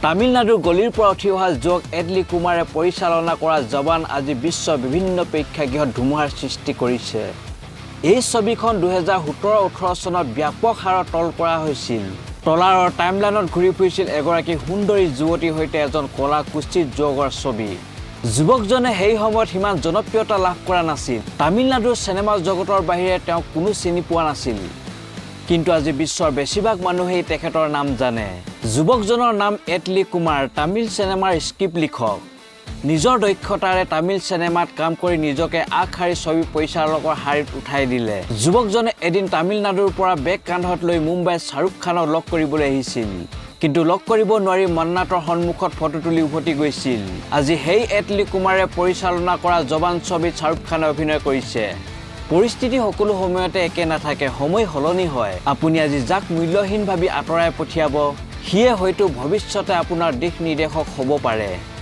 তামিলনাডুৰ গলিৰ পৰা উঠি অহা যুৱক এটলী কুমাৰে পৰিচালনা কৰা জৱান আজি বিশ্বৰ বিভিন্ন প্ৰেক্ষাগৃহত ধুমুহাৰ সৃষ্টি কৰিছে। এই ছবিখন 2017-18 চনত ব্যাপক হাৰত ট্ৰল কৰা হৈছিল। ট্ৰলাৰৰ টাইমলাইনত ঘূৰি ফুৰিছিল এগৰাকী সুন্দৰী যুৱতীৰ সৈতে এজন কলা কুস্তিৰ যুৱকৰ ছবি। যুৱকজনে সেই সময়ত সিমান জনপ্ৰিয়তা লাভ কৰা নাছিল। তামিলনাডুৰ চিনেমা জগতৰ বাহিৰে তেওঁক কোনো চিনি পোৱা নাছিল। কিন্তু আজি বিশ্বৰ বেছিভাগ মানুহেই তেখেতৰ নাম জানে। যুৱকজনৰ নাম এটলী কুমাৰ, তামিল চিনেমাৰ স্ক্ৰিপ্ট লিখক। নিজৰ দক্ষতাৰে তামিল চিনেমাত কাম কৰি নিজকে আগশাৰীৰ ছবি পৰিচালকৰ শাৰীত উঠাই দিলে। যুৱকজনে এদিন তামিলনাডুৰ পৰা বেগ কান্ধত লৈ মুম্বাইত শাহৰুখ খানক লগ কৰিবলৈ আহিছিল। কিন্তু লগ কৰিব নোৱাৰি মন্নাটৰ সন্মুখত ফটো তুলি উভতি গৈছিল। আজি সেই এটলী কুমাৰে পৰিচালনা কৰা জৱান ছবিত শাহৰুখ খানে অভিনয় কৰিছে। পৰিস্থিতি সকলো সময়তে একে নাথাকে, সময় সলনি হয়। আপুনি আজি যাক মূল্যহীন ভাবি আঁতৰাই পঠিয়াব, সিয়ে হয়তো ভৱিষ্যতে আপোনাৰ দিশ নিৰ্দেশক হ'ব পাৰে।